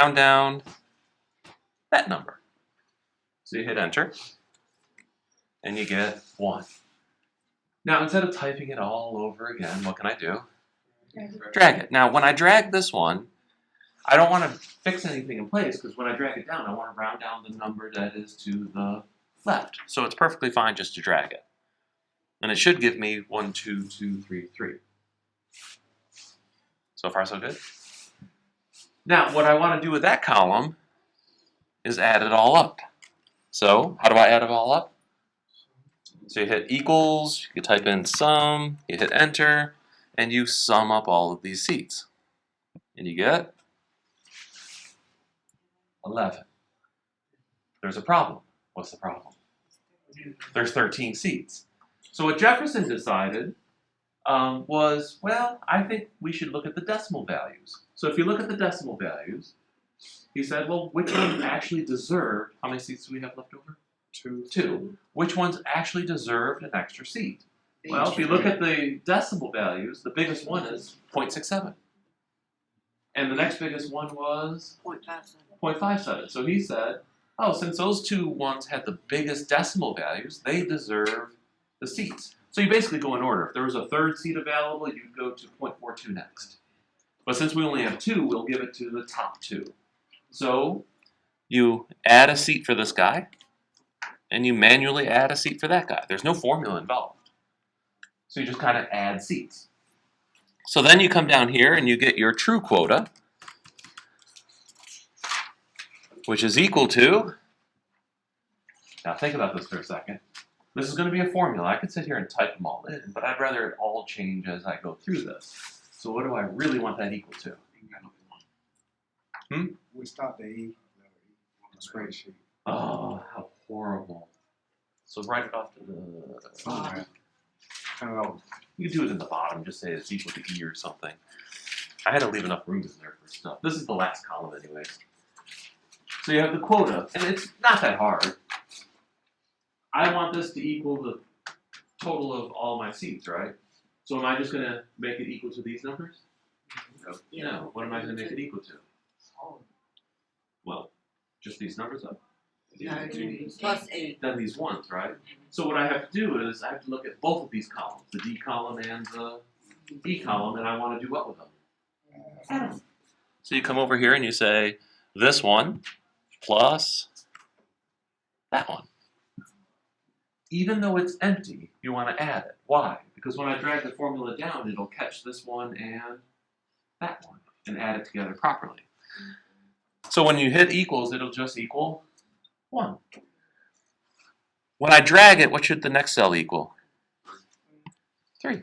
round down that number. So you hit enter, and you get 1. Now, instead of typing it all over again, what can I do? Drag it. Now, when I drag this one, I don't want to fix anything in place, because when I drag it down, I want to round down the number that is to the left. So it's perfectly fine just to drag it. And it should give me 1, 2, 2, 3, 3. So far, so good. Now, what I want to do with that column is add it all up. So, how do I add it all up? So you hit equals, you type in sum, you hit enter, and you sum up all of these seats. And you get 11. There's a problem. What's the problem? There's 13 seats. So what Jefferson decided was, well, I think we should look at the decimal values. So if you look at the decimal values, he said, well, which ones actually deserved, how many seats do we have left over? 2. 2. Which ones actually deserved an extra seat? Well, if you look at the decimal values, the biggest one is 0.67. And the next biggest one was 0.57. So he said, oh, since those two ones had the biggest decimal values, they deserve the seats. So you basically go in order. If there was a third seat available, you'd go to 0.42 next. But since we only have 2, we'll give it to the top 2. So you add a seat for this guy, and you manually add a seat for that guy. There's no formula involved. So you just kind of add seats. So then you come down here and you get your true quota, which is equal to, now think about this for a second. This is going to be a formula. I could sit here and type them all in, but I'd rather it all change as I go through this. So what do I really want that equal to? We start the E on the spreadsheet. Oh, how horrible. So write it off to the... I don't know. You can do it in the bottom, just say it's equal to E or something. I had to leave enough room in there for stuff. This is the last column anyways. So you have the quota, and it's not that hard. I want this to equal the total of all my seats, right? So am I just going to make it equal to these numbers? No. What am I going to make it equal to? Well, just these numbers up. Plus 8. Then these ones, right? So what I have to do is I have to look at both of these columns, the D column and the E column, and I want to do what with them? Add them. So you come over here and you say this one plus that one. Even though it's empty, you want to add it. Why? Because when I drag the formula down, it'll catch this one and that one and add it together properly. So when you hit equals, it'll just equal 1. When I drag it, what should the next cell equal? 3.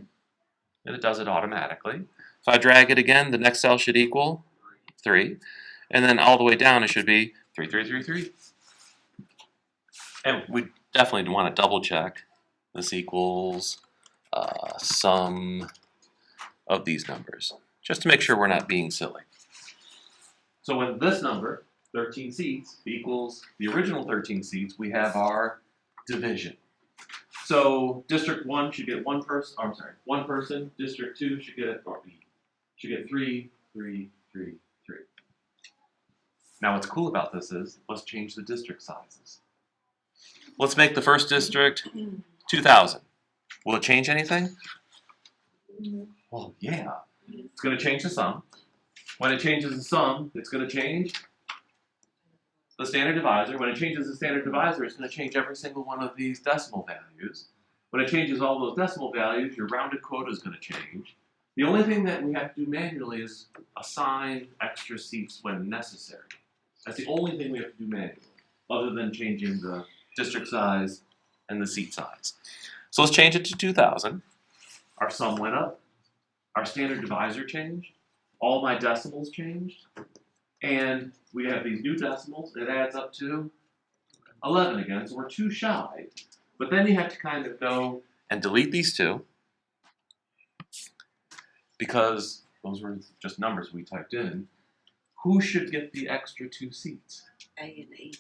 And it does it automatically. If I drag it again, the next cell should equal 3. And then all the way down, it should be 3, 3, 3, 3. And we definitely want to double check. This equals sum of these numbers, just to make sure we're not being silly. So when this number, 13 seats, equals the original 13 seats, we have our division. So District 1 should get 1 person, I'm sorry, 1 person. District 2 should get, or B, should get 3, 3, 3, 3. Now what's cool about this is, let's change the district sizes. Let's make the first district 2,000. Will it change anything? Well, yeah. It's going to change the sum. When it changes the sum, it's going to change the standard divisor. When it changes the standard divisor, it's going to change every single one of these decimal values. When it changes all those decimal values, your rounded quota is going to change. The only thing that we have to do manually is assign extra seats when necessary. That's the only thing we have to do manually, other than changing the district size and the seat size. So let's change it to 2,000. Our sum went up. Our standard divisor changed. All my decimals changed. And we have these new decimals. It adds up to 11 again. So we're 2 shy. But then you have to kind of go and delete these 2. Because those were just numbers we typed in. Who should get the extra 2 seats? A and E.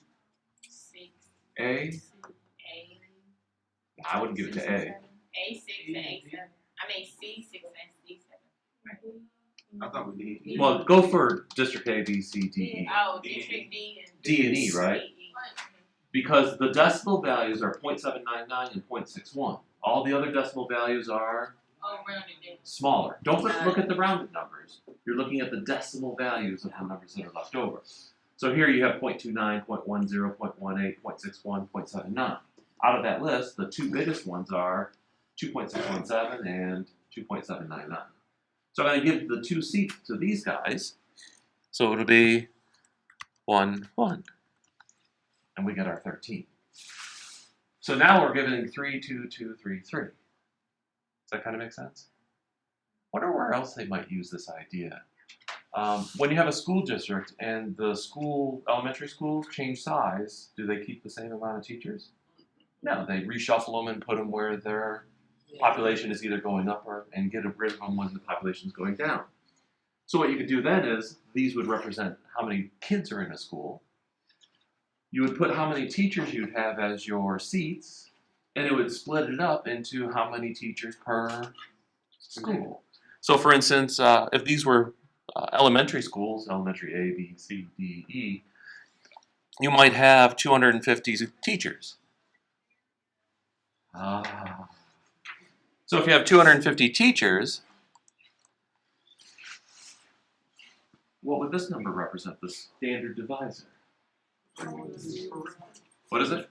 A? A. I wouldn't give it to A. A6 and A7. I mean C6 and C7. I thought we did. Well, go for District A, B, C, D, E. Oh, District D and D and E, right? Because the decimal values are 0.799 and 0.61. All the other decimal values are Oh, rounded down. smaller. Don't look at the rounded numbers. You're looking at the decimal values of the numbers that are left over. So here you have 0.29, 0.10, 0.18, 0.61, 0.79. Out of that list, the two biggest ones are 2.617 and 2.799. So I'm going to give the 2 seats to these guys. So it'll be 1, 1. And we get our 13. So now we're giving 3, 2, 2, 3, 3. Does that kind of make sense? Wonder where else they might use this idea. When you have a school district and the elementary schools change size, do they keep the same amount of teachers? No, they reshuffle them and put them where their population is either going up and get rid of them when the population is going down. So what you could do then is, these would represent how many kids are in a school. You would put how many teachers you'd have as your seats, and it would split it up into how many teachers per school. So for instance, if these were elementary schools, elementary A, B, C, D, E, you might have 250 teachers. So if you have 250 teachers, what would this number represent, the standard divisor? What is it?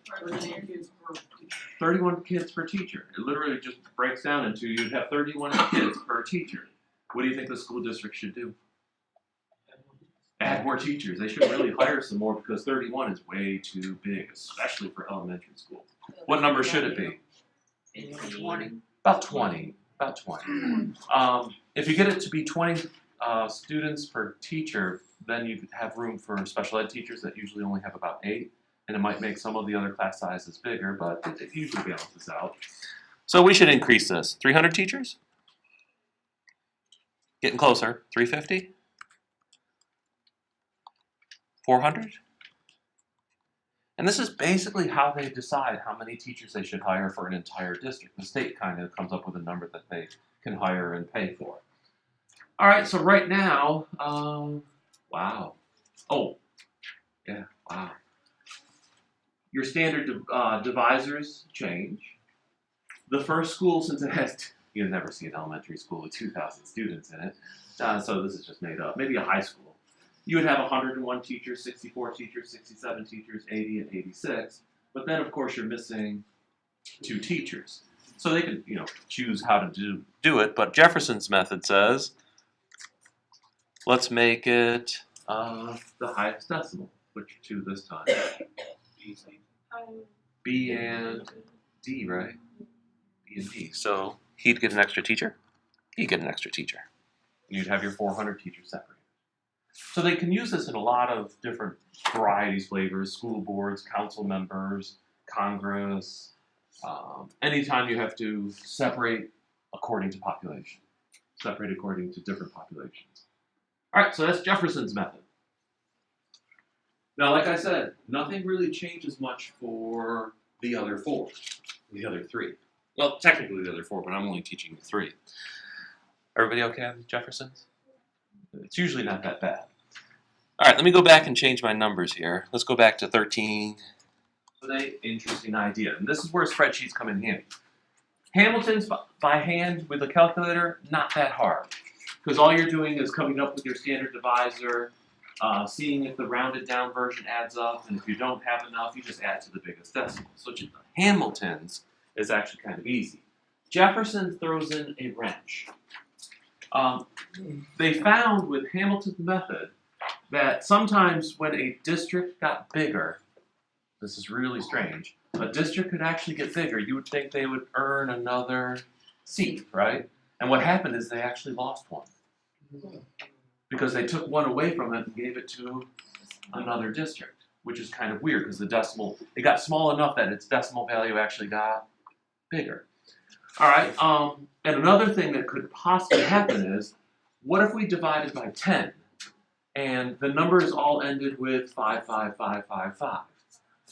31 kids per teacher. It literally just breaks down into you'd have 31 kids per teacher. What do you think the school district should do? Add more teachers. They should really hire some more because 31 is way too big, especially for elementary school. What number should it be? 20. About 20. About 20. If you get it to be 20 students per teacher, then you have room for special ed teachers that usually only have about 8. And it might make some of the other class sizes bigger, but it usually balances out. So we should increase this. 300 teachers? Getting closer. 350? 400? And this is basically how they decide how many teachers they should hire for an entire district. The state kind of comes up with a number that they can hire and pay for. All right, so right now, wow. Oh, yeah, wow. Your standard divisors change. The first school, since it has, you'll never see an elementary school with 2,000 students in it, so this is just made up. Maybe a high school. You would have 101 teachers, 64 teachers, 67 teachers, 80 and 86. But then, of course, you're missing 2 teachers. So they could, choose how to do it. But Jefferson's method says, let's make it the highest decimal. Which 2 this time? B and D, right? B and D. So he'd get an extra teacher. He'd get an extra teacher. You'd have your 400 teachers separated. So they can use this in a lot of different varieties, flavors, school boards, council members, Congress. Anytime you have to separate according to population. Separate according to different populations. All right, so that's Jefferson's method. Now, like I said, nothing really changes much for the other 4, the other 3. Well, technically the other 4, but I'm only teaching you 3. Everybody okay with Jefferson's? It's usually not that bad. All right, let me go back and change my numbers here. Let's go back to 13. Today, interesting idea, and this is where spreadsheets come in handy. Hamilton's by hand with a calculator, not that hard, because all you're doing is coming up with your standard divisor, seeing if the rounded down version adds up, and if you don't have enough, you just add to the biggest decimal. So Hamilton's is actually kind of easy. Jefferson throws in a wrench. They found with Hamilton's method that sometimes when a district got bigger, this is really strange, a district could actually get bigger. You would think they would earn another seat, right? And what happened is they actually lost one. Because they took one away from it and gave it to another district, which is kind of weird because the decimal, it got small enough that its decimal value actually got bigger. All right, and another thing that could possibly happen is, what if we divided by 10 and the numbers all ended with 5, 5, 5, 5, 5?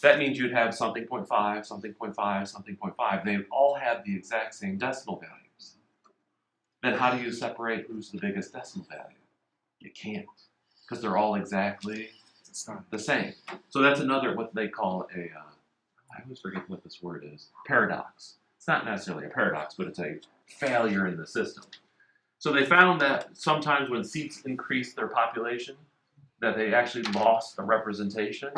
That means you'd have something 0.5, something 0.5, something 0.5. They all have the exact same decimal values. then how do you separate who's the biggest decimal value? You can't, because they're all exactly It's not. the same. So that's another, what they call a, I always forget what this word is, paradox. It's not necessarily a paradox, but it's a failure in the system. So they found that sometimes when seats increased their population, that they actually lost a representation.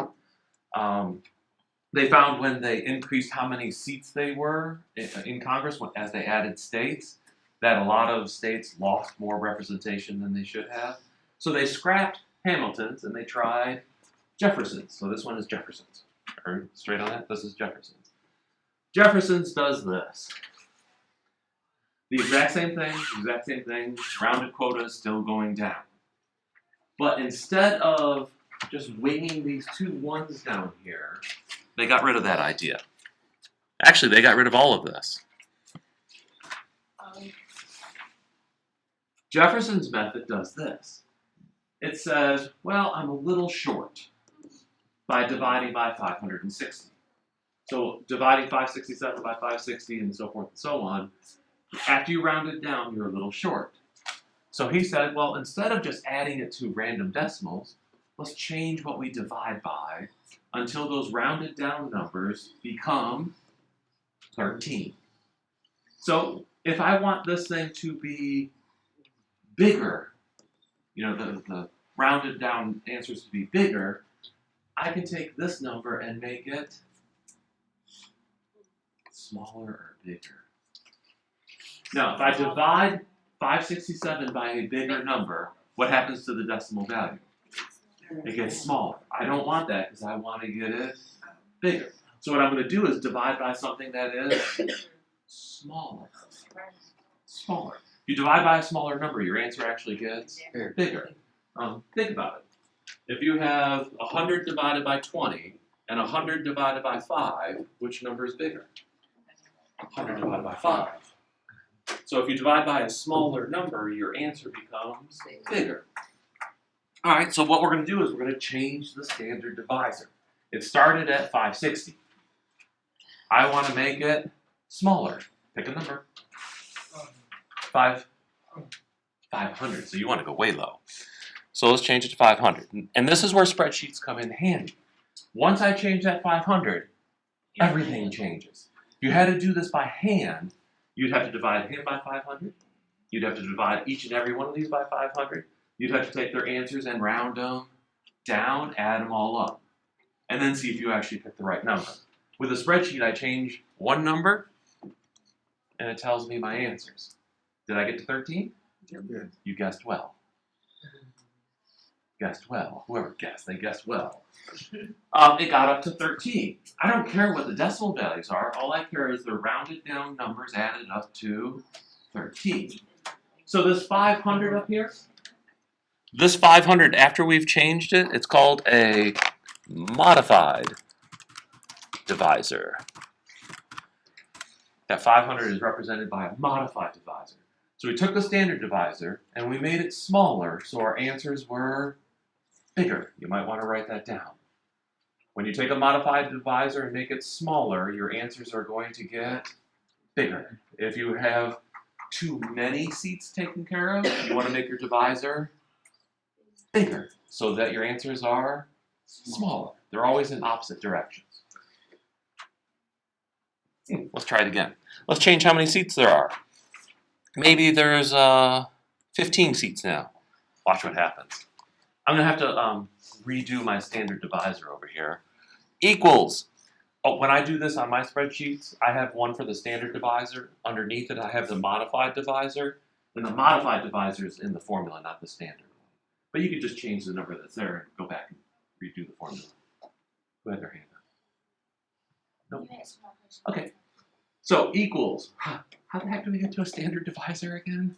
They found when they increased how many seats they were in Congress, as they added states, that a lot of states lost more representation than they should have. So they scrapped Hamilton's and they tried Jeffersons. So this one is Jeffersons. Or straight on that, this is Jeffersons. Jeffersons does this. The exact same thing, rounded quotas still going down. But instead of just winging these two ones down here, they got rid of that idea. Actually, they got rid of all of this. Jefferson's method does this. It says, well, I'm a little short by dividing by 560. So dividing 567 by 560 and so forth and so on, after you round it down, you're a little short. So he said, well, instead of just adding it to random decimals, let's change what we divide by until those rounded down numbers become 13. So if I want this thing to be bigger, you know, the rounded down answers to be bigger, I can take this number and make it smaller or bigger. Now, if I divide 567 by a bigger number, what happens to the decimal value? It gets smaller. I don't want that because I want to get it bigger. So what I'm going to do is divide by something that is smaller. Smaller. You divide by a smaller number, your answer actually gets bigger. Think about it. If you have 100 divided by 20 and 100 divided by 5, which number is bigger? 100 divided by 5. So if you divide by a smaller number, your answer becomes bigger. All right, so what we're going to do is we're going to change the standard divisor. It started at 560. I want to make it smaller. Pick a number. 500. So you want to go way low. So let's change it to 500. And this is where spreadsheets come in handy. Once I change that 500, everything changes. If you had to do this by hand, you'd have to divide him by 500. You'd have to divide each and every one of these by 500. You'd have to take their answers and round them down, add them all up, and then see if you actually pick the right number. With a spreadsheet, I change one number, and it tells me my answers. Did I get to 13? Yes. You guessed well. Guessed well. Whoever guessed, they guessed well. It got up to 13. I don't care what the decimal values are. All I care is the rounded down numbers added up to 13. So this 500 up here, this 500, after we've changed it, it's called a modified divisor. That 500 is represented by a modified divisor. So we took the standard divisor and we made it smaller so our answers were bigger. You might want to write that down. When you take a modified divisor and make it smaller, your answers are going to get bigger. If you have too many seats taken care of, you want to make your divisor bigger so that your answers are smaller. They're always in opposite directions. Let's try it again. Let's change how many seats there are. Maybe there's 15 seats now. Watch what happens. I'm going to have to redo my standard divisor over here. Equals. Oh, when I do this on my spreadsheets, I have one for the standard divisor. Underneath it, I have the modified divisor. And the modified divisor is in the formula, not the standard one. But you could just change the number that's there and go back and redo the formula. Who had their hand up? Nope. Okay. So equals. How the heck do we get to a standard divisor again?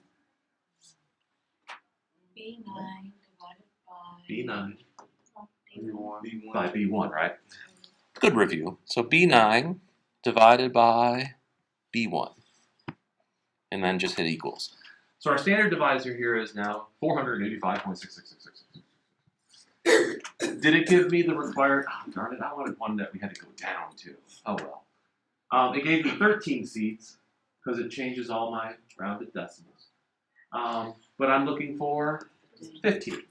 B9 divided by B9 B1. by B1, right? Good review. So B9 divided by B1. And then just hit equals. So our standard divisor here is now 485.66666. Did it give me the required, oh, darn it, I wanted one that we had to go down to. Oh well. It gave me 13 seats because it changes all my rounded decimals. But I'm looking for 15.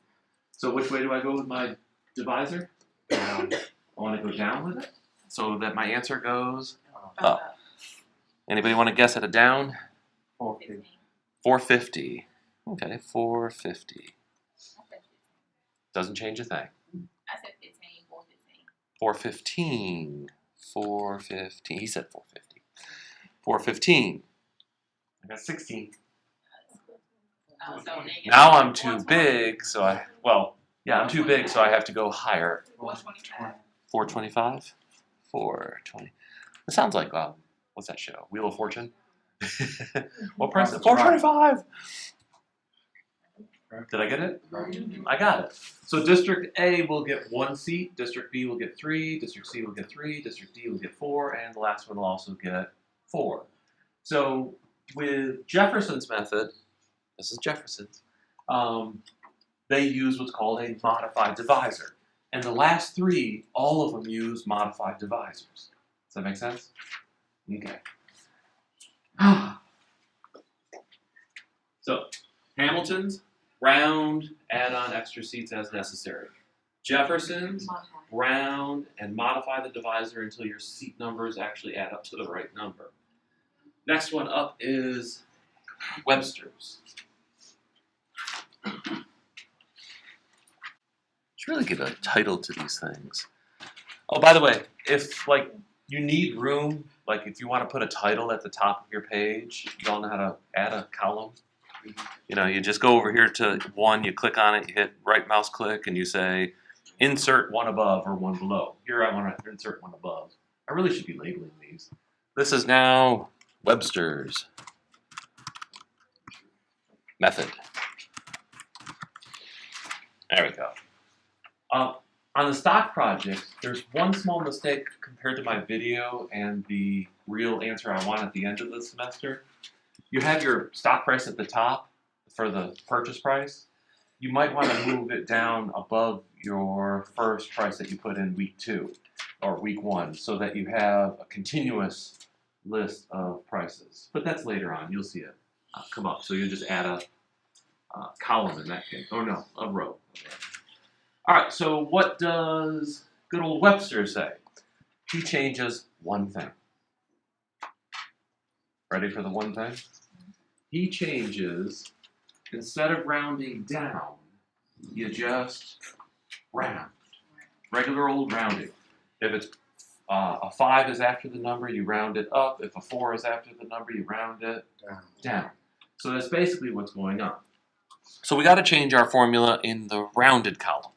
So which way do I go with my divisor? I want to go down with it so that my answer goes up. Anybody want to guess at a down? 450. 450. Okay, 450. Doesn't change a thing. I said 15, 415. 415. 415. He said 450. 415. I got 16. So negative. Now I'm too big, so I'm too big, so I have to go higher. 425. 425? 420. It sounds like, what's that show? Wheel of Fortune? What price is it? 425! Did I get it? I got it. So District A will get 1 seat, District B will get 3, District C will get 3, District D will get 4, and the last one will also get 4. So with Jefferson's method, this is Jefferson's, they use what's called a modified divisor. And the last 3, all of them use modified divisors. Does that make sense? Okay. So, Hamilton's, round, add on extra seats as necessary. Jefferson's, round, and modify the divisor until your seat numbers actually add up to the right number. Next one up is Webster's. Should really give a title to these things. Oh, by the way, if you need room, if you want to put a title at the top of your page, you all know how to add a column. You just go over here to 1, you click on it, you hit right mouse click, and you say insert 1 above or 1 below. Here I want to insert 1 above. I really should be labeling these. This is now Webster's method. There we go. On the stock project, there's one small mistake compared to my video and the real answer I want at the end of the semester. You have your stock price at the top for the purchase price. You might want to move it down above your first price that you put in week 2 or week 1 so that you have a continuous list of prices. But that's later on. You'll see it come up. So you'll just add a column in that case. Oh no, a row. All right, so what does good old Webster say? He changes one thing. Ready for the one thing? He changes, instead of rounding down, you just round. Regular old rounding. If it's a 5 is after the number, you round it up. If a 4 is after the number, you round it down. So that's basically what's going on. So we got to change our formula in the rounded column.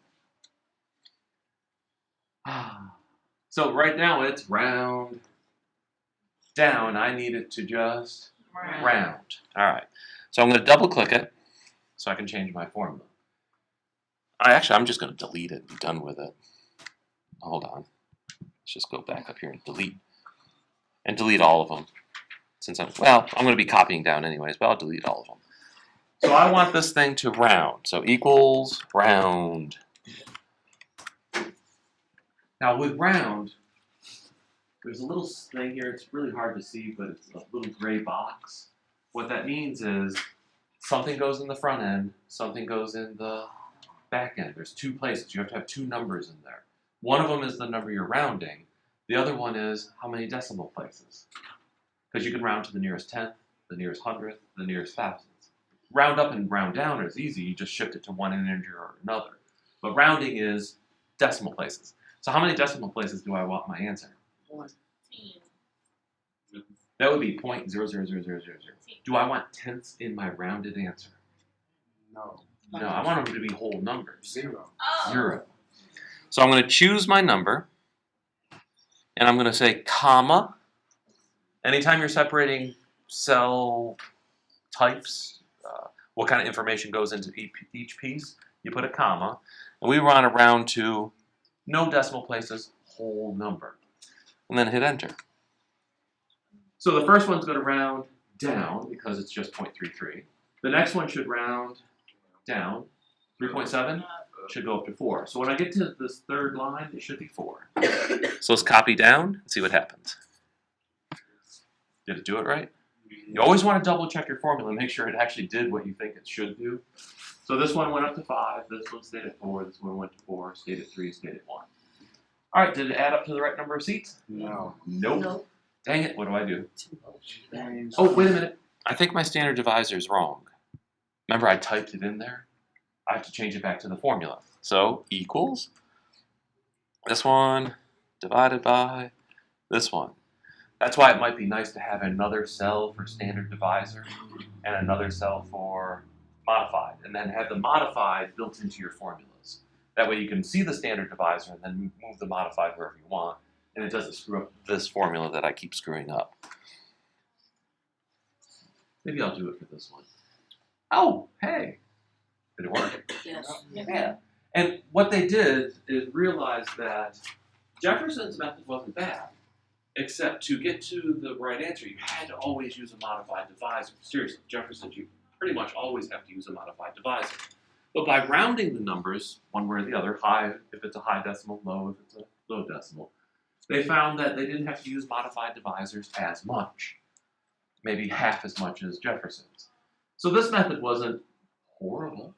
So right now it's round down. I need it to just round. All right. So I'm going to double click it so I can change my formula. I'm just going to delete it and be done with it. Hold on. Let's just go back up here and delete all of them. Since I'm going to be copying down anyways, but I'll delete all of them. So I want this thing to round. So equals round. Now with round, there's a little thing here. It's really hard to see, but it's a little gray box. What that means is something goes in the front end, something goes in the back end. There's 2 places. You have to have 2 numbers in there. One of them is the number you're rounding. The other one is how many decimal places. Because you can round to the nearest tenth, the nearest hundredth, the nearest thousandth. Round up and round down is easy. You just shift it to one integer or another. But rounding is decimal places. So how many decimal places do I want my answer? 10. That would be 0.000000. Do I want tenths in my rounded answer? No. No, I want them to be whole numbers. 0. Oh. 0. So I'm going to choose my number, and I'm going to say comma. Anytime you're separating cell types, what kind of information goes into each piece, you put a comma. And we want to round to no decimal places, whole number. And then hit enter. So the first one's going to round down because it's just 0.33. The next one should round down. 3.7 should go up to 4. So when I get to this third line, it should be 4. So let's copy down and see what happens. Did it do it right? You always want to double check your formula and make sure it actually did what you think it should do. So this one went up to 5, this one stayed at 4, this one went to 4, stayed at 3, stayed at 1. All right, did it add up to the right number of seats? No. Nope. Dang it, what do I do? Change. Oh, wait a minute. I think my standard divisor is wrong. Remember I typed it in there? I have to change it back to the formula. So equals this one divided by this one. That's why it might be nice to have another cell for standard divisor and another cell for modified, and then have the modified built into your formulas. That way you can see the standard divisor and then move the modified wherever you want, and it doesn't screw up this formula that I keep screwing up. Maybe I'll do it for this one. Oh, hey, did it work? Yes. Yeah. And what they did is realize that Jefferson's method wasn't bad, except to get to the right answer, you had to always use a modified divisor. Seriously, Jefferson's, you pretty much always have to use a modified divisor. But by rounding the numbers, one way or the other, high if it's a high decimal, low if it's a low decimal, they found that they didn't have to use modified divisors as much, maybe half as much as Jefferson's. So this method wasn't horrible.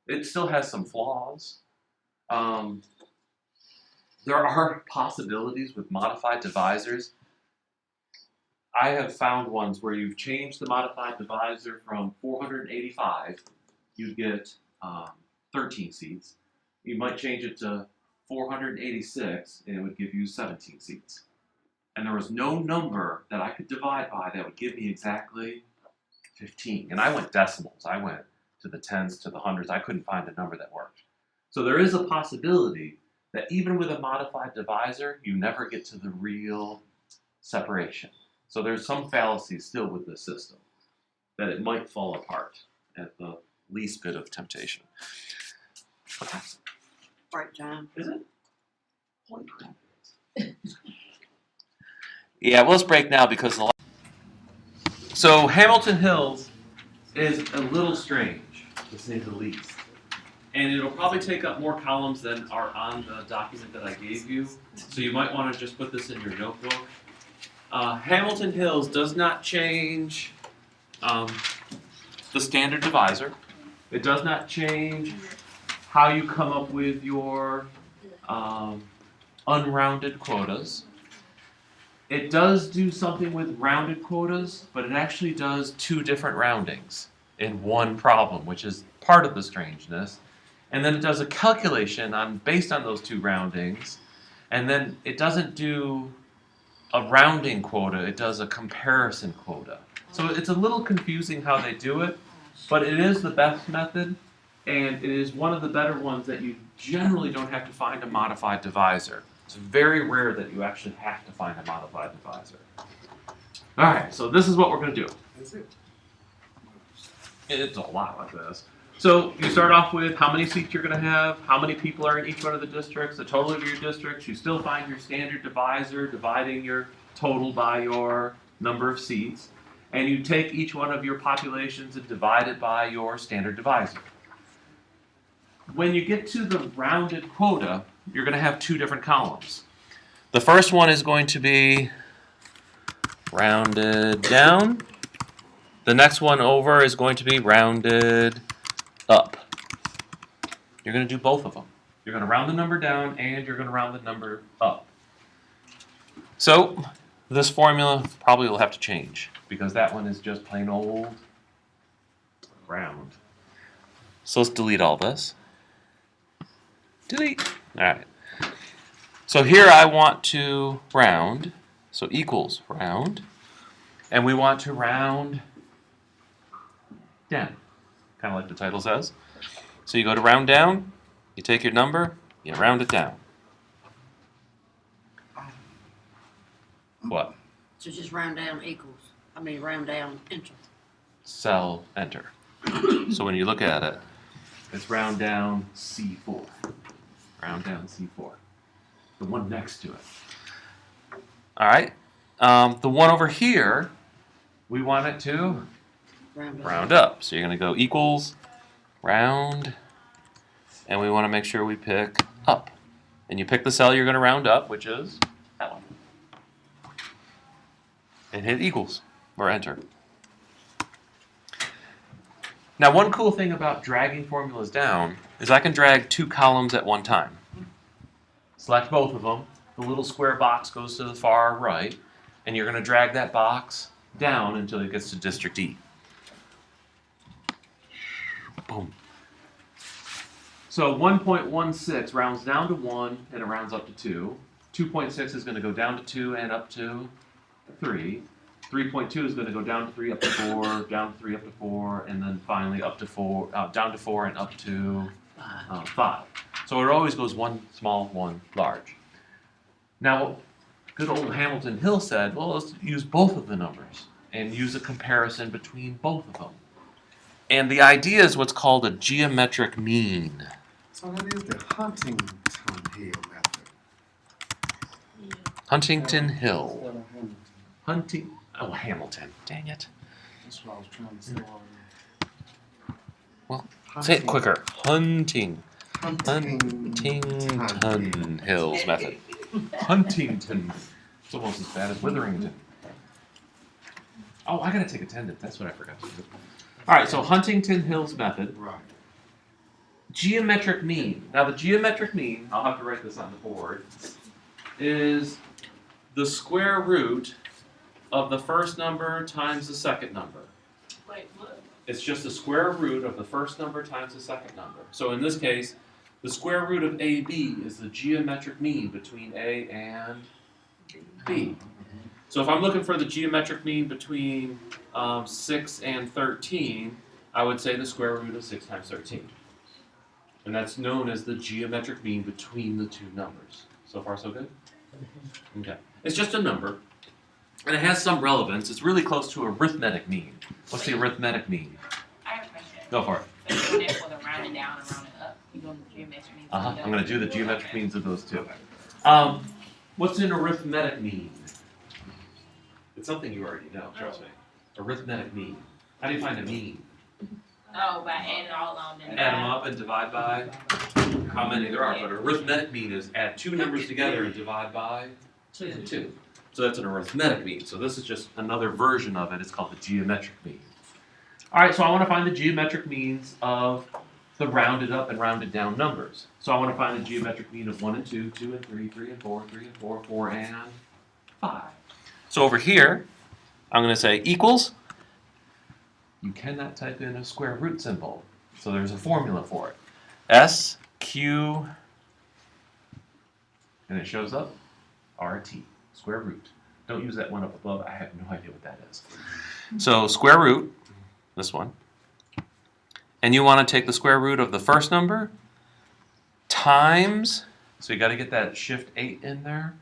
It still has some flaws. There are possibilities with modified divisors. I have found ones where you've changed the modified divisor from 485, you'd get 13 seats. You might change it to 486, and it would give you 17 seats. And there was no number that I could divide by that would give me exactly 15. And I went decimals. I went to the tens, to the hundreds. I couldn't find a number that worked. So there is a possibility that even with a modified divisor, you never get to the real separation. So there's some fallacy still with this system, that it might fall apart at the least bit of temptation. But that's Break time. Is it? Holy crap. Yeah, well, let's break now because so Hamilton Hills is a little strange, to say the least. And it'll probably take up more columns than are on the document that I gave you. So you might want to just put this in your notebook. Hamilton Hills does not change the standard divisor. It does not change how you come up with your unrounded quotas. It does do something with rounded quotas, but it actually does 2 different roundings in one problem, which is part of the strangeness. And then it does a calculation based on those 2 roundings, and then it doesn't do a rounding quota, it does a comparison quota. So it's a little confusing how they do it, but it is the best method, and it is one of the better ones that you generally don't have to find a modified divisor. It's very rare that you actually have to find a modified divisor. All right, so this is what we're going to do. Is it? It's a lot like this. So you start off with how many seats you're going to have, how many people are in each one of the districts, the total of your districts. You still find your standard divisor, dividing your total by your number of seats. And you take each one of your populations and divide it by your standard divisor. When you get to the rounded quota, you're going to have 2 different columns. The first one is going to be rounded down. The next one over is going to be rounded up. You're going to do both of them. You're going to round the number down and you're going to round the number up. So this formula probably will have to change because that one is just plain old round. So let's delete all this. Delete. All right. So here I want to round. So equals round. And we want to round down. Kind of like the title says. So you go to round down, you take your number, you round it down. What? So just round down equals. Round down enter. Cell enter. So when you look at it, it's round down C4. Round down C4. The one next to it. All right. The one over here, we want it to round up. So you're going to go equals, round, and we want to make sure we pick up. And you pick the cell you're going to round up, which is that one. And hit equals. or enter. Now, one cool thing about dragging formulas down is I can drag 2 columns at one time. Select both of them. The little square box goes to the far right, and you're going to drag that box down until it gets to district E. Boom. So 1.16 rounds down to 1 and it rounds up to 2. 2.6 is going to go down to 2 and up to 3. 3.2 is going to go down to 3, up to 4, down to 3, up to 4, and then finally up to 4, down to 4 and up to 5. So it always goes one small, one large. Now, good old Hamilton Hill said, well, let's use both of the numbers and use a comparison between both of them. And the idea is what's called a geometric mean. So that is the Huntington Hill method. Huntington Hill. Instead of Hamilton. Hamilton. Dang it. That's what I was trying to say. Well, say it quicker. Huntington Huntington Hill's method. Huntington. It's almost as bad as Witherington. Oh, I gotta take attendance. That's what I forgot to do. All right, so Huntington Hill's method. Right. Geometric mean. Now, the geometric mean, I'll have to write this on the board, is the square root of the first number times the second number. Wait, what? It's just the square root of the first number times the second number. So in this case, the square root of AB is the geometric mean between A and B. So if I'm looking for the geometric mean between 6 and 13, I would say the square root of 6 times 13. And that's known as the geometric mean between the two numbers. So far, so good? Okay. It's just a number. And it has some relevance. It's really close to arithmetic mean. What's the arithmetic mean? I have a question. Go for it. So you're doing that for the rounding down and rounding up. You're doing the geometric means. I'm going to do the geometric Okay. means of those two. What's an arithmetic mean? It's something you already know, trust me. Arithmetic mean. How do you find a mean? Oh, by adding all of them. Add them up and divide by how many there are. But an arithmetic mean is add two numbers together and divide by 2. So that's an arithmetic mean. So this is just another version of it. It's called the geometric mean. All right, so I want to find the geometric means of the rounded up and rounded down numbers. So I want to find the geometric mean of 1 and 2, 2 and 3, 3 and 4, 3 and 4, 4 and 5. So over here, I'm going to say equals. You cannot type in a square root symbol. So there's a formula for it. S, Q, and it shows up, RT, square root. Don't use that one up above. I have no idea what that is. So square root, this one. And you want to take the square root of the first number times, so you got to get that shift 8 in there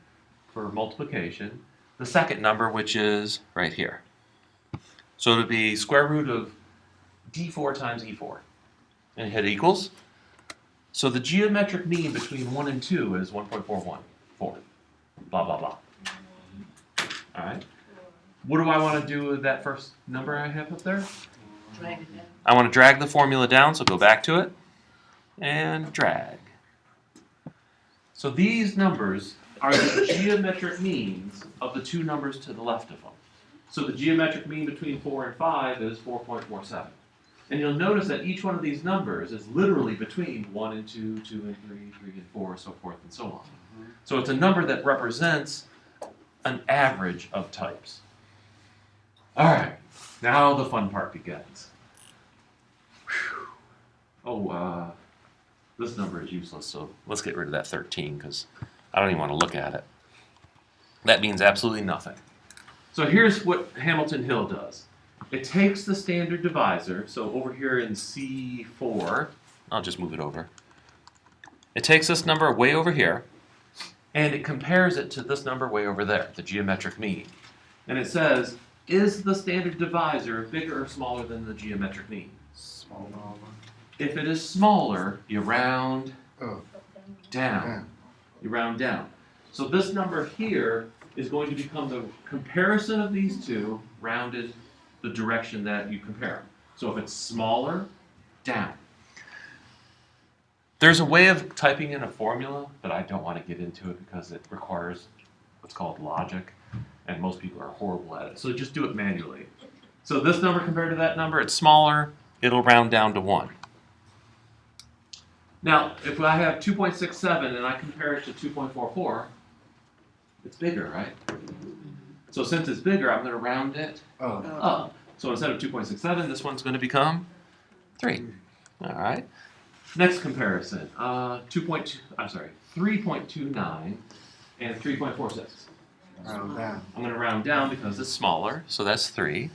for multiplication, the second number, which is right here. So it would be square root of d4 times e4. And hit equals. So the geometric mean between 1 and 2 is 1.414. Blah, blah, blah. All right. What do I want to do with that first number I have up there? Drag it down. I want to drag the formula down, so go back to it and drag. So these numbers are the geometric means of the two numbers to the left of them. So the geometric mean between 4 and 5 is 4.47. And you'll notice that each one of these numbers is literally between 1 and 2, 2 and 3, 3 and 4, so forth and so on. So it's a number that represents an average of types. All right, now the fun part begins. Whew. Oh, this number is useless, so let's get rid of that 13 because I don't even want to look at it. That means absolutely nothing. So here's what Hamilton Hill does. It takes the standard divisor, so over here in C4, I'll just move it over. It takes this number way over here, and it compares it to this number way over there, the geometric mean. And it says, is the standard divisor bigger or smaller than the geometric mean? Smaller. If it is smaller, you round Up. down. You round down. So this number here is going to become the comparison of these two rounded the direction that you compare them. So if it's smaller, down. There's a way of typing in a formula, but I don't want to get into it because it requires what's called logic. and most people are horrible at it. So just do it manually. So this number compared to that number, it's smaller. It'll round down to 1. Now, if I have 2.67 and I compare it to 2.44, it's bigger, right? So since it's bigger, I'm going to round it Oh, up. So instead of 2.67, this one's going to become 3. All right. Next comparison, 3.29 and 3.46. round down. I'm going to round down because it's smaller, so that's 3.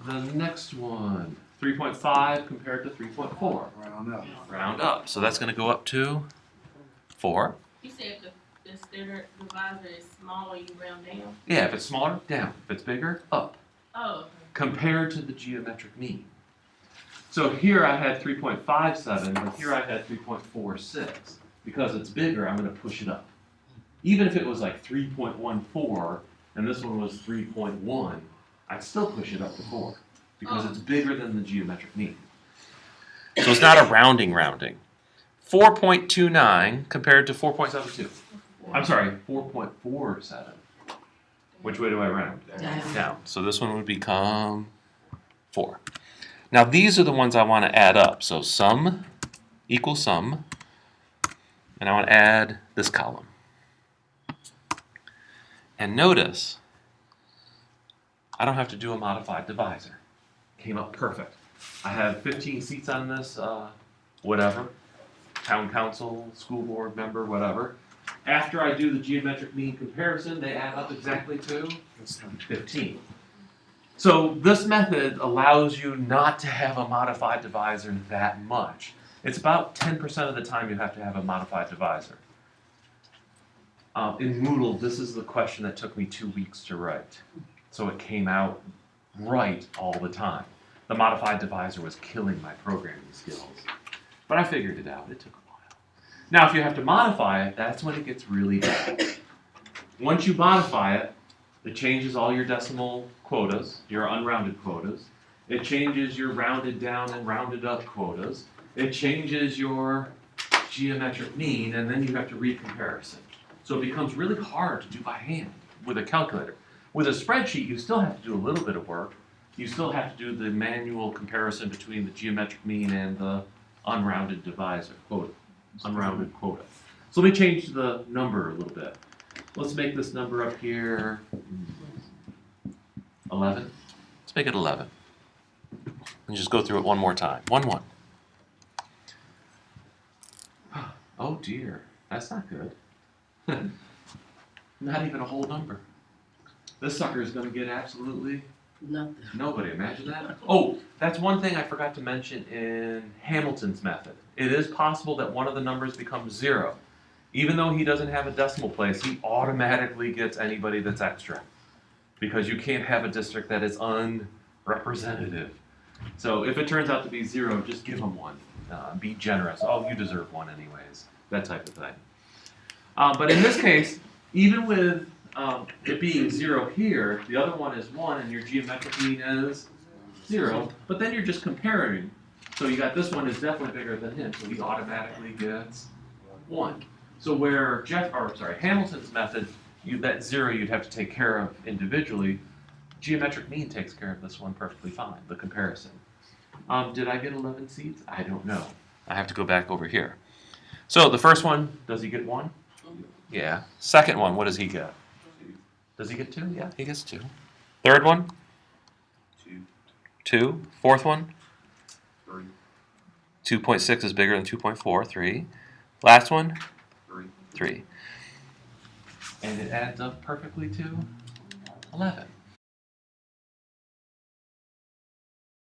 The next one, 3.5 compared to 3.4. Round up. Round up, so that's going to go up to 4. You said the standard divisor is smaller, you round down? Yeah, if it's smaller, down. If it's bigger, up. Oh, Compared to the geometric mean. So here I had 3.57, but here I had 3.46. Because it's bigger, I'm going to push it up. Even if it was like 3.14 and this one was 3.1, I'd still push it up to 4 because it's bigger than the geometric mean. So it's not a rounding. 4.29 compared to 4.72. I'm sorry, 4.47. Which way do I round? Down. So this one would become 4. Now these are the ones I want to add up. So sum equals sum. And I want to add this column. And notice, I don't have to do a modified divisor. Came up perfect. I have 15 seats on this, whatever, town council, school board member, whatever. After I do the geometric mean comparison, they add up exactly to 15. So this method allows you not to have a modified divisor that much. It's about 10% of the time you have to have a modified divisor. In Moodle, this is the question that took me 2 weeks to write. So it came out right all the time. The modified divisor was killing my programming skills. But I figured it out. It took a while. Now, if you have to modify it, that's when it gets really bad. Once you modify it, it changes all your decimal quotas, your unrounded quotas. It changes your rounded down and rounded up quotas. It changes your geometric mean, and then you have to read comparison. So it becomes really hard to do by hand with a calculator. With a spreadsheet, you still have to do a little bit of work. You still have to do the manual comparison between the geometric mean and the unrounded divisor quota, unrounded quota. So let me change the number a little bit. Let's make this number up here 11. Let's make it 11. And just go through it one more time. 1, 1. Oh dear, that's not good. Not even a whole number. This sucker is going to get absolutely Nothing. nobody. Imagine that. Oh, that's one thing I forgot to mention in Hamilton's method. It is possible that one of the numbers becomes 0. Even though he doesn't have a decimal place, he automatically gets anybody that's extra. Because you can't have a district that is unrepresentative. So if it turns out to be 0, just give him 1. Be generous. Oh, you deserve 1 anyways. That type of thing. But in this case, even with it being 0 here, the other one is 1, and your geometric mean is 0. But then you're just comparing. So you got this one is definitely bigger than him, so he automatically gets 1. So where Hamilton's method, that 0 you'd have to take care of individually. Geometric mean takes care of this one perfectly fine, the comparison. Did I get 11 seats? I don't know. I have to go back over here. So the first one, does he get 1? Yeah. Second one, what does he get? Does he get 2? Yeah, he gets 2. Third one? 2. Fourth one? 3. 2.6 is bigger than 2.4, 3. Last one? 3. And it adds up perfectly to 11.